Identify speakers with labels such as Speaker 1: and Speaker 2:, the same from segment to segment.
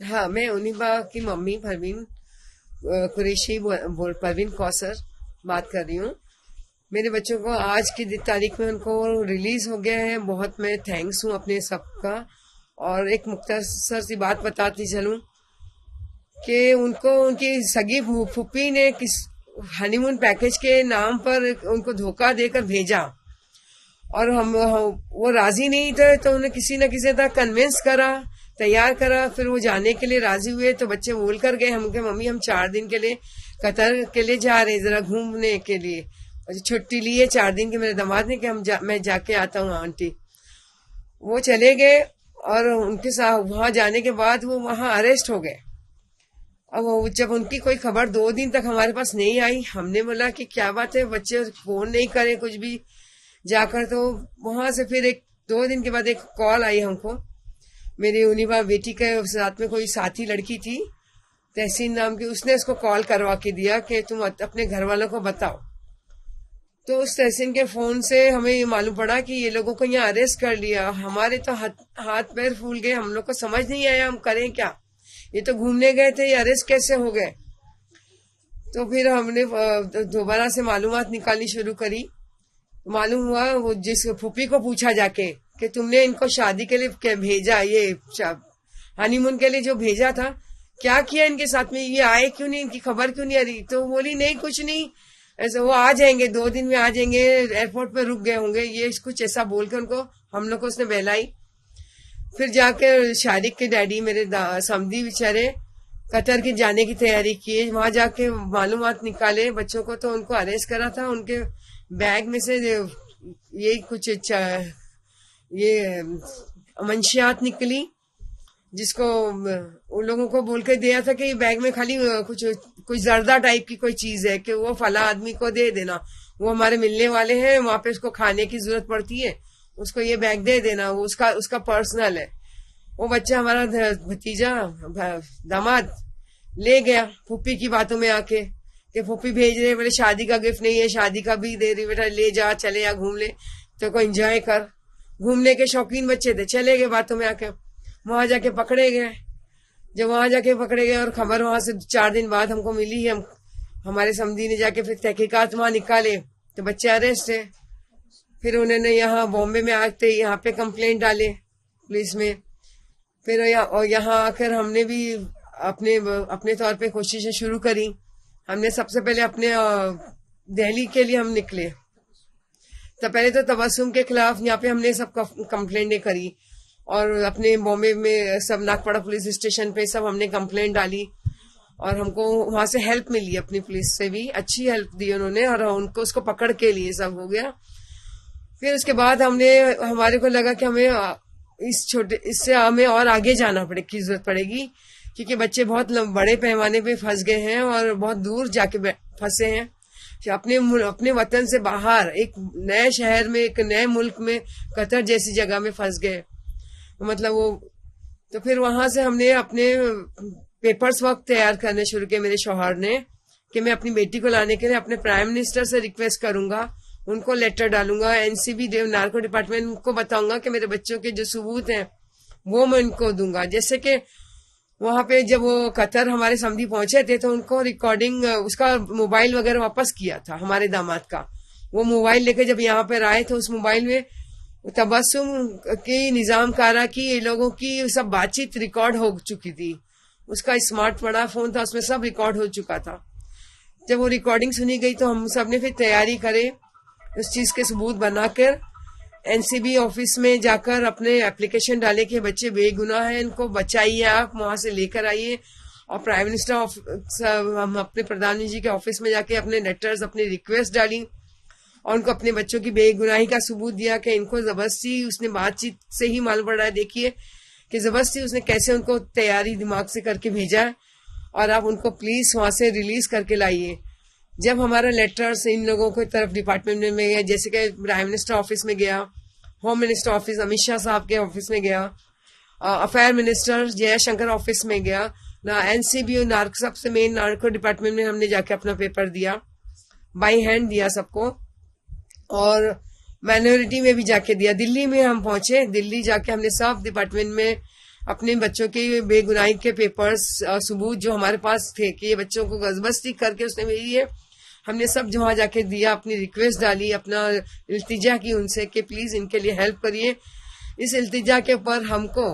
Speaker 1: हाँ, मैं उनिबा की मम्मी परवीन कुरैशी परवीन कौसर बात कर रही हूँ। मेरे बच्चों को आज की तारीख में उनको रिलीज हो गया है। बहुत मैं थैंक्स हूँ अपने सबका। और एक मुख्तसर सी बात बताती चलूँ कि उनको उनकी सगी फूफी ने किस हनीमून पैकेज के नाम पर उनको धोखा देकर भेजा, और हम वो राजी नहीं थे, तो उन्हें किसी न किसी तरह कन्विंस करा, तैयार करा। फिर वो जाने के लिए राजी हुए तो बच्चे बोल कर गए हमके, मम्मी हम 4 दिन के लिए कतर के लिए जा रहे हैं, जरा घूमने के लिए। और छुट्टी ली है 4 दिन की मेरे दामाद ने कि मैं जाके आता हूँ आंटी। वो चले गए और उनके साथ वहां जाने के बाद वो वहां अरेस्ट हो गए। अब जब उनकी कोई खबर 2 दिन तक हमारे पास नहीं आई, हमने बोला कि क्या बात है, बच्चे फोन नहीं करे कुछ भी जाकर। तो वहां से फिर 2 दिन के बाद एक कॉल आई हमको। मेरी उनिबा बेटी के साथ में कोई साथी लड़की थी तहसीन नाम की, उसने उसको कॉल करवा के दिया कि तुम अपने घर वालों को बताओ। तो उस तहसीन के फोन से हमें ये मालूम पड़ा कि ये लोगों को यहाँ अरेस्ट कर लिया। हमारे तो हाथ पैर फूल गए, हम लोग को समझ नहीं आया हम करें क्या। ये तो घूमने गए थे, ये अरेस्ट कैसे हो गए। तो फिर हमने दोबारा से मालूमात निकालनी शुरू करी। मालूम हुआ वो जिस फूफी को पूछा जाके कि तुमने इनको शादी के लिए भेजा, ये हनीमून के लिए जो भेजा था, क्या किया इनके साथ में, ये आए क्यों नहीं, इनकी खबर क्यों नहीं आ रही। तो बोली नहीं कुछ नहीं, ऐसे वो आ जाएंगे 2 दिन में आ जाएंगे, एयरपोर्ट पे रुक गए होंगे, ये कुछ ऐसा बोल के उनको हम लोग को उसने बहलाई। फिर जाके शारिक के डैडी मेरे समधी बेचारे कतर के जाने की तैयारी किए। वहां जाके मालूमात निकाले बच्चों को, तो उनको अरेस्ट करा था। उनके बैग में से ये कुछ ये मंशियात निकली, जिसको उन लोगों को बोल के दिया था कि ये बैग में खाली कुछ जर्दा टाइप की कोई चीज है, कि वो फला आदमी को दे देना, वो हमारे मिलने वाले हैं, वहां पे उसको खाने की जरूरत पड़ती है, उसको ये बैग दे देना, वो उसका पर्सनल है। वो बच्चा हमारा भतीजा दामाद ले गया फूफी की बातों में आके कि फूफी भेज रहे, बोले शादी का गिफ्ट नहीं है, शादी का भी दे रही, बेटा ले जा, चले या घूम ले, तो को एंजॉय कर। घूमने के शौकीन बच्चे थे, चले गए बातों में आके। वहां जाके पकड़े गए। जब वहां जाके पकड़े गए और खबर वहां से 4 दिन बाद हमको मिली, हमारे समधी ने जाके फिर तहकीकात वहां निकाले तो बच्चे अरेस्ट है। फिर उन्होंने यहाँ बॉम्बे में आते यहाँ पे कंप्लेंट डाले पुलिस में। फिर यहाँ आकर हमने भी अपने तौर पे कोशिशें शुरू करी। हमने सबसे पहले अपने दिल्ली के लिए हम निकले। तो पहले तो तबस्सुम के खिलाफ यहाँ पे हमने सब कंप्लेंटें करी, और अपने बॉम्बे में सब नागपाड़ा पुलिस स्टेशन पे सब हमने कंप्लेंट डाली, और हमको वहां से हेल्प मिली, अपनी पुलिस से भी अच्छी हेल्प दी उन्होंने, और उनको उसको पकड़ के लिए सब हो गया। फिर उसके बाद हमारे को लगा कि हमें इससे हमें और आगे जाना की जरूरत पड़ेगी, क्योंकि बच्चे बहुत बड़े पैमाने पे फंस गए हैं और बहुत दूर जाके फंसे हैं, अपने वतन से बाहर एक नए शहर में, एक नए मुल्क में, कतर जैसी जगह में फंस गए। मतलब वो तो फिर वहां से हमने अपने पेपर्स वर्क तैयार करने शुरू किए मेरे शौहर ने, कि मैं अपनी बेटी को लाने के लिए अपने प्राइम मिनिस्टर से रिक्वेस्ट करूंगा, उनको लेटर डालूंगा, एनसीबी नार्को डिपार्टमेंट को बताऊंगा कि मेरे बच्चों के जो सबूत हैं वो मैं उनको दूंगा। जैसे कि वहां पे जब वो कतर हमारे समधी पहुंचे थे तो उनको रिकॉर्डिंग, उसका मोबाइल वगैरह वापस किया था हमारे दामाद का। वो मोबाइल लेके जब यहाँ पर आए तो उस मोबाइल में तबस्सुम की, निजाम कारा की, ये लोगों की सब बातचीत रिकॉर्ड हो चुकी थी। उसका स्मार्ट बड़ा फोन था, उसमें सब रिकॉर्ड हो चुका था। जब वो रिकॉर्डिंग सुनी गई तो हम सब ने फिर तैयारी करे उस चीज के सबूत बनाकर एनसीबी ऑफिस में जाकर अपने एप्लीकेशन डाले कि बच्चे बेगुनाह हैं, इनको बचाइए, आप वहां से लेकर आइए। और प्राइम मिनिस्टर, हम अपने प्रधानमंत्री जी के ऑफिस में जाके अपने लेटर्स, अपनी रिक्वेस्ट डाली, और उनको अपने बच्चों की बेगुनाही का सबूत दिया कि इनको जबरदस्ती, उसने बातचीत से ही मालूम पड़ रहा है, देखिए कि जबरदस्ती उसने कैसे उनको तैयारी दिमाग से करके भेजा है, और आप उनको प्लीज वहां से रिलीज करके लाइए। जब हमारा लेटर्स इन लोगों की तरफ डिपार्टमेंट में गया, जैसे कि प्राइम मिनिस्टर ऑफिस में गया, home minister office Amit Shah साहब के ऑफिस में गया, अफेयर मिनिस्टर जयशंकर ऑफिस में गया, ना एनसीबी और नार्को, सबसे मेन नार्को डिपार्टमेंट में हमने जाके अपना पेपर दिया, बाई हैंड दिया सबको। और माइनॉरिटी में भी जाके दिया। दिल्ली में हम पहुंचे, दिल्ली जाके हमने सब डिपार्टमेंट में अपने बच्चों के बेगुनाही के पेपर्स सबूत जो हमारे पास थे कि ये बच्चों को गजबस्ती करके उसने भेजी है, हमने सब वहां जाके दिया, अपनी रिक्वेस्ट डाली, अपना इल्तिजा की उनसे कि प्लीज इनके लिए हेल्प करिए। इस इल्तिजा के ऊपर हमको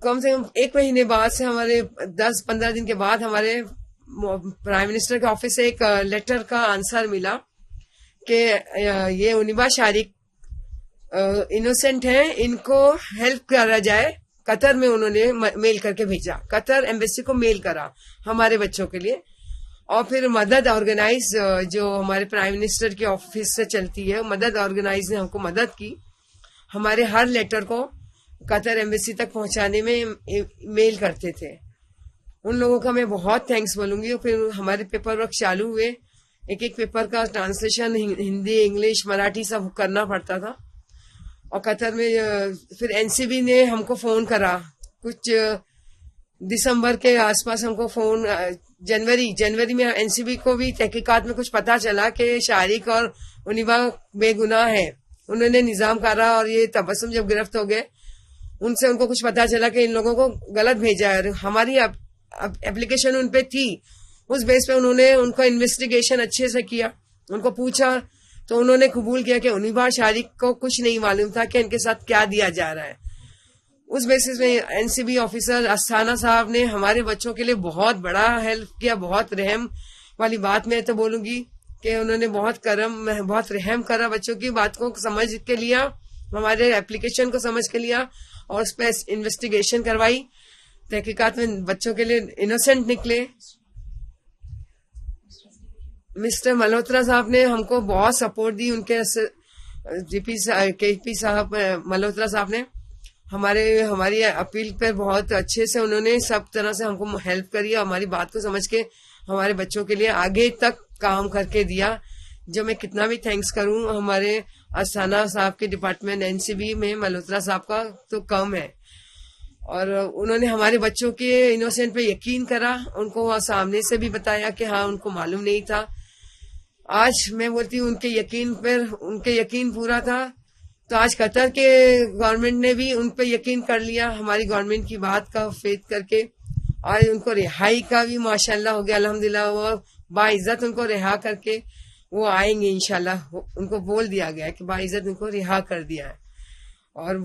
Speaker 1: कम से कम 1 महीने बाद से, हमारे 10-15 दिन के बाद हमारे प्राइम मिनिस्टर के ऑफिस से एक लेटर का आंसर मिला कि ये उनिबा शारिक इनोसेंट हैं, इनको हेल्प करा जाए। कतर में उन्होंने मेल करके भेजा, कतर एम्बेसी को मेल करा हमारे बच्चों के लिए। और फिर मदद ऑर्गेनाइज जो हमारे प्राइम मिनिस्टर के ऑफिस से चलती है, मदद ऑर्गेनाइज ने हमको मदद की, हमारे हर लेटर को कतर एम्बेसी तक पहुंचाने में मेल करते थे। उन लोगों का मैं बहुत थैंक्स बोलूंगी। फिर हमारे पेपर वर्क चालू हुए, एक एक पेपर का ट्रांसलेशन हिंदी, इंग्लिश, मराठी सब करना पड़ता था। और कतर में फिर एनसीबी ने हमको फोन करा, कुछ दिसंबर के आसपास हमको फोन, जनवरी में एनसीबी को भी तहकीकात में कुछ पता चला कि शारिक और उनिबा बेगुनाह है। उन्होंने निजाम करा और ये तबस्सुम जब गिरफ्त हो गए, उनसे उनको कुछ पता चला कि इन लोगों को गलत भेजा है। हमारी एप्लीकेशन उन पे थी, उस बेस पे उन्होंने उनका इन्वेस्टिगेशन अच्छे से किया, उनको पूछा तो उन्होंने कबूल किया कि उनिबा शारिक को कुछ नहीं मालूम था कि इनके साथ क्या दिया जा रहा है। उस बेसिस में एनसीबी ऑफिसर अस्थाना साहब ने हमारे बच्चों के लिए बहुत बड़ा हेल्प किया। बहुत रहम वाली बात मैं तो बोलूंगी कि उन्होंने बहुत रहम करा, बच्चों की बात को समझ के लिया, हमारे एप्लीकेशन को समझ के लिया और उस पर इन्वेस्टिगेशन करवाई। तहकीकात में बच्चों के लिए इनोसेंट निकले। मिस्टर मल्होत्रा साहब ने हमको बहुत सपोर्ट दी, उनके केपी साहब मल्होत्रा साहब ने हमारी अपील पर बहुत अच्छे से उन्होंने सब तरह से हमको हेल्प करी, हमारी बात को समझ के हमारे बच्चों के लिए आगे तक काम करके दिया, जो मैं कितना भी थैंक्स करूं हमारे अस्थाना साहब के डिपार्टमेंट एनसीबी में मल्होत्रा साहब का तो कम है। और उन्होंने हमारे बच्चों के इनोसेंट पे यकीन करा, उनको सामने से भी बताया कि हाँ उनको मालूम नहीं था। आज मैं बोलती हूँ उनके यकीन पूरा था, तो आज कतर के गवर्नमेंट ने भी उन पे यकीन कर लिया, हमारी गवर्नमेंट की बात का फेथ करके। आज उनको रिहाई का भी माशाल्लाह हो गया, अल्हम्दुलिल्लाह। वो बाइज्जत उनको रिहा करके वो आएंगे इंशाल्लाह, उनको बोल दिया गया कि बाइज्जत उनको रिहा कर दिया है। और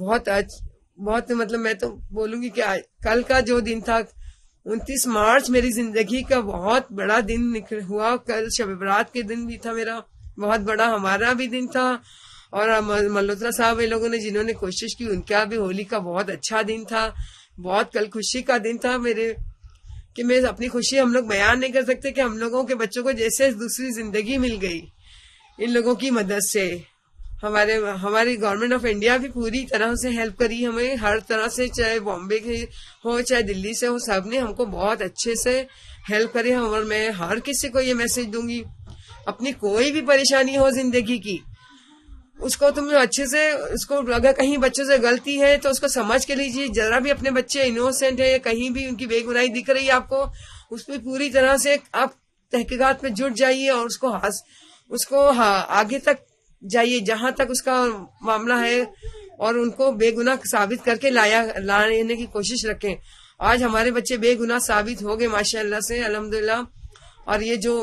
Speaker 1: बहुत मतलब मैं तो बोलूंगी कि कल का जो दिन था 29 मार्च मेरी जिंदगी का बहुत बड़ा दिन हुआ। कल शब बरात के दिन भी था मेरा, बहुत बड़ा हमारा भी दिन था। और मल्होत्रा साहब ये लोगों ने जिन्होंने कोशिश की, उनका भी होली का बहुत अच्छा दिन था। बहुत कल खुशी का दिन था मेरे, कि मैं अपनी खुशी हम लोग बयान नहीं कर सकते कि हम लोगों के बच्चों को जैसे दूसरी जिंदगी मिल गई इन लोगों की मदद से। हमारी गवर्नमेंट ऑफ इंडिया भी पूरी तरह से हेल्प करी हमें, हर तरह से, चाहे बॉम्बे के हो चाहे दिल्ली से हो, सब ने हमको बहुत अच्छे से हेल्प करी। और मैं हर किसी को ये मैसेज दूंगी, अपनी कोई भी परेशानी हो जिंदगी की, उसको तुम अच्छे से, उसको अगर कहीं बच्चों से गलती है तो उसको समझ के लीजिए। जरा भी अपने बच्चे इनोसेंट है, कहीं भी उनकी बेगुनाही दिख रही है आपको, उस पर पूरी तरह से आप तहकीकात में जुट जाइए और उसको आगे तक जाइए जहां तक उसका मामला है, और उनको बेगुनाह साबित करके लाने की कोशिश रखें। आज हमारे बच्चे बेगुनाह साबित हो गए माशाल्लाह से, अल्हम्दुलिल्लाह। और ये जो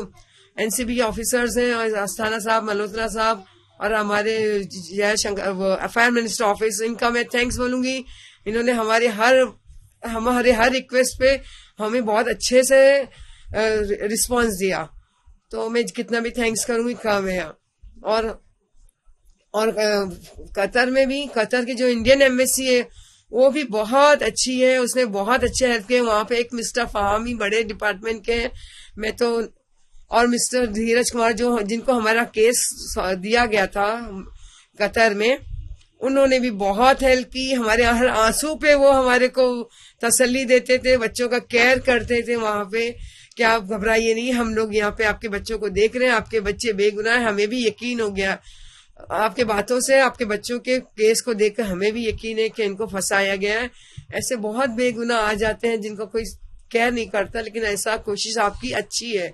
Speaker 1: एनसीबी ऑफिसर्स हैं, अस्थाना साहब, मल्होत्रा साहब और हमारे जयशंकर अफेयर मिनिस्टर ऑफिस, इनका मैं थैंक्स बोलूंगी। इन्होंने हमारे हर रिक्वेस्ट पे हमें बहुत अच्छे से रिस्पांस दिया, तो मैं कितना भी थैंक्स करूंगी कम है। और कतर में भी, कतर की जो इंडियन एम्बेसी है वो भी बहुत अच्छी है, उसने बहुत अच्छे हेल्प किए। वहां पे एक मिस्टर फाहमी बड़े डिपार्टमेंट के हैं, मैं तो, और मिस्टर धीरज कुमार जो जिनको हमारा केस दिया गया था कतर में, उन्होंने भी बहुत हेल्प की। हमारे हर आंसू पे वो हमारे को तसल्ली देते थे, बच्चों का केयर करते थे वहां पे, कि आप घबराइए नहीं, हम लोग यहाँ पे आपके बच्चों को देख रहे हैं, आपके बच्चे बेगुनाह हैं। हमें भी यकीन हो गया आपके बातों से, आपके बच्चों के केस को देखकर हमें भी यकीन है कि इनको फंसाया गया है। ऐसे बहुत बेगुनाह आ जाते हैं जिनको कोई केयर नहीं करता, लेकिन ऐसा कोशिश आपकी अच्छी है।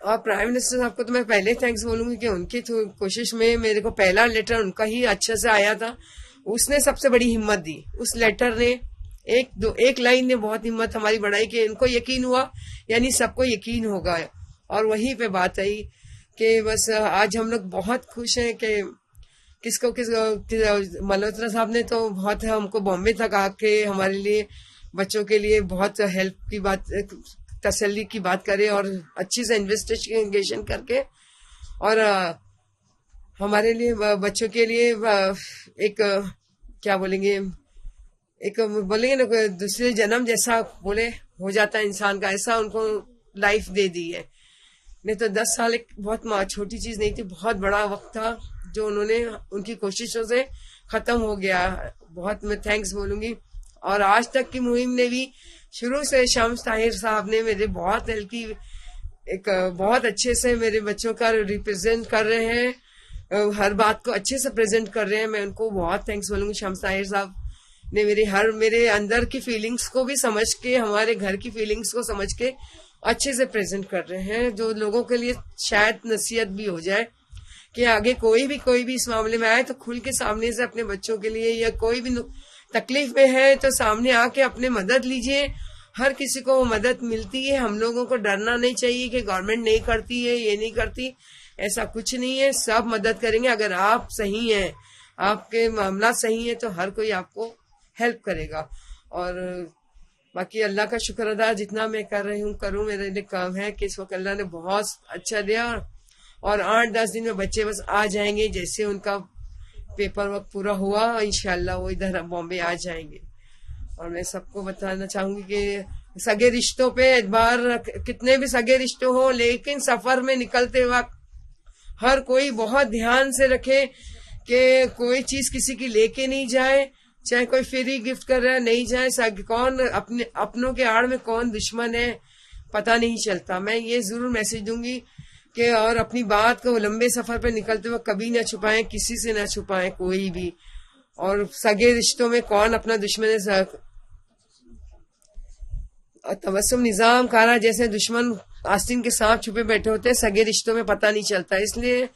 Speaker 1: और प्राइम मिनिस्टर साहब को तो मैं पहले थैंक्स बोलूंगी कि उनकी कोशिश में मेरे को पहला लेटर उनका ही अच्छे से आया था, उसने सबसे बड़ी हिम्मत दी। उस लेटर ने एक लाइन ने बहुत हिम्मत हमारी बढ़ाई कि इनको यकीन हुआ यानी सबको यकीन होगा। और वहीं पे बात आई कि बस आज हम लोग बहुत खुश हैं कि मल्होत्रा साहब ने तो बहुत हमको बॉम्बे तक आके हमारे लिए बच्चों के लिए बहुत हेल्प की बात, तसल्ली की बात करे और अच्छी से इन्वेस्टिगेशन करके और हमारे लिए बच्चों के लिए एक क्या बोलेंगे, एक बोलेंगे ना दूसरे जन्म जैसा बोले हो जाता है इंसान का, ऐसा उनको लाइफ दे दी है। नहीं तो 10 साल एक बहुत छोटी चीज नहीं थी, बहुत बड़ा वक्त था जो उन्होंने उनकी कोशिशों से खत्म हो गया। बहुत मैं थैंक्स बोलूंगी। और आज तक की मुहिम ने भी शुरू से शम्स ताहिर साहब ने मेरे बहुत हेल्प की, एक बहुत अच्छे से मेरे बच्चों का रिप्रेजेंट कर रहे हैं, हर बात को अच्छे से प्रेजेंट कर रहे हैं। मैं उनको बहुत थैंक्स बोलूंगी। शम्स ताहिर साहब ने मेरे अंदर की फीलिंग्स को भी समझ के, हमारे घर की फीलिंग्स को समझ के अच्छे से प्रेजेंट कर रहे हैं, जो लोगों के लिए शायद नसीहत भी हो जाए कि आगे कोई भी इस मामले में आए तो खुल के सामने से अपने बच्चों के लिए या कोई भी तकलीफ में है तो सामने आके अपने मदद लीजिए। हर किसी को वो मदद मिलती है। हम लोगों को डरना नहीं चाहिए कि गवर्नमेंट नहीं करती है, ये नहीं करती, ऐसा कुछ नहीं है। सब मदद करेंगे। अगर आप सही हैं, आपके मामला सही है तो हर कोई आपको हेल्प करेगा। और बाकी अल्लाह का शुक्र अदा जितना मैं कर रही हूँ करूँ, मेरे लिए काम है कि इस वक्त अल्लाह ने बहुत अच्छा दिया। और 8-10 दिन में बच्चे बस आ जाएंगे, जैसे उनका पेपर वर्क पूरा हुआ इंशाल्लाह वो इधर बॉम्बे आ जाएंगे। और मैं सबको बताना चाहूंगी कि सगे रिश्तों पे एतबार, कितने भी सगे रिश्ते हो, लेकिन सफर में निकलते वक्त हर कोई बहुत ध्यान से रखे कि कोई चीज किसी की लेके नहीं जाए, चाहे कोई फ्री गिफ्ट कर रहा है नहीं जाए। कौन अपनों के आड़ में कौन दुश्मन है पता नहीं चलता। मैं ये जरूर मैसेज दूंगी कि और अपनी बात को लंबे सफर पे निकलते हुए कभी ना छुपाएं, किसी से ना छुपाएं कोई भी। और सगे रिश्तों में कौन अपना दुश्मन है, तबस्सुम निजाम कारा जैसे दुश्मन आस्तीन के सांप छुपे बैठे होते हैं, सगे रिश्तों में पता नहीं चलता। इसलिए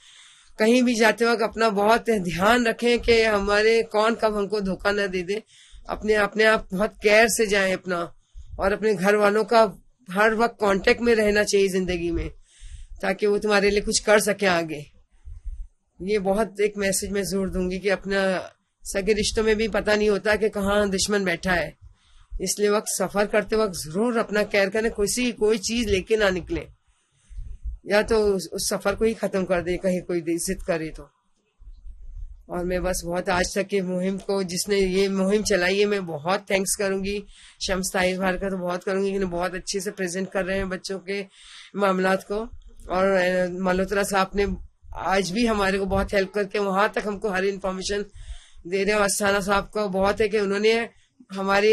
Speaker 1: कहीं भी जाते वक्त अपना बहुत ध्यान रखें कि हमारे कौन कब हमको धोखा न दे दे। अपने आप बहुत केयर से जाएं अपना, और अपने घर वालों का हर वक्त कांटेक्ट में रहना चाहिए जिंदगी में, ताकि वो तुम्हारे लिए कुछ कर सके आगे। ये बहुत एक मैसेज मैं जोर दूंगी कि अपना सगे रिश्तों में भी पता नहीं होता कि कहाँ दुश्मन बैठा है। इसलिए वक्त सफर करते वक्त जरूर अपना केयर करें, कोई चीज लेके ना निकले, या तो उस सफर को ही खत्म कर दे कहीं कोई जिद करे तो। और मैं बस बहुत आज तक की मुहिम को, जिसने ये मुहिम चलाई है, मैं बहुत थैंक्स करूंगी। शम्स ताहिर भाई का तो बहुत करूंगी कि बहुत अच्छे से प्रेजेंट कर रहे हैं बच्चों के मामलात को। और मल्होत्रा साहब ने आज भी हमारे को बहुत हेल्प करके वहां तक हमको हर इंफॉर्मेशन दे रहे हैं। अस्थाना साहब का बहुत है कि उन्होंने हमारे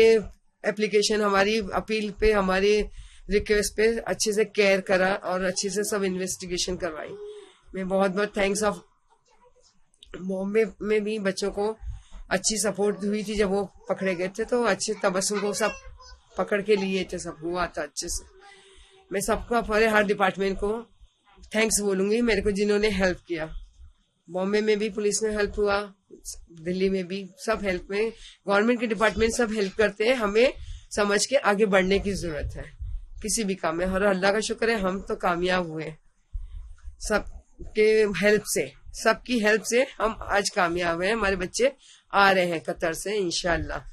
Speaker 1: एप्लीकेशन, हमारी अपील पे, हमारी रिक्वेस्ट पे अच्छे से केयर करा और अच्छे से सब इन्वेस्टिगेशन करवाई। मैं बहुत थैंक्स ऑफ। बॉम्बे में भी बच्चों को अच्छी सपोर्ट हुई थी, जब वो पकड़े गए थे तो अच्छे तबस्सुम को सब पकड़ के लिए थे, सब हुआ था अच्छे से। मैं सबका पूरे हर डिपार्टमेंट को थैंक्स बोलूंगी मेरे को जिन्होंने हेल्प किया। बॉम्बे में भी पुलिस ने हेल्प हुआ, दिल्ली में भी सब हेल्प में, गवर्नमेंट के डिपार्टमेंट सब हेल्प करते हैं। हमें समझ के आगे बढ़ने की जरूरत है किसी भी काम में। और अल्लाह का शुक्र है हम तो कामयाब हुए, सबके हेल्प से, सबकी हेल्प से हम आज कामयाब हैं। हमारे बच्चे आ रहे हैं कतर से इंशाल्लाह।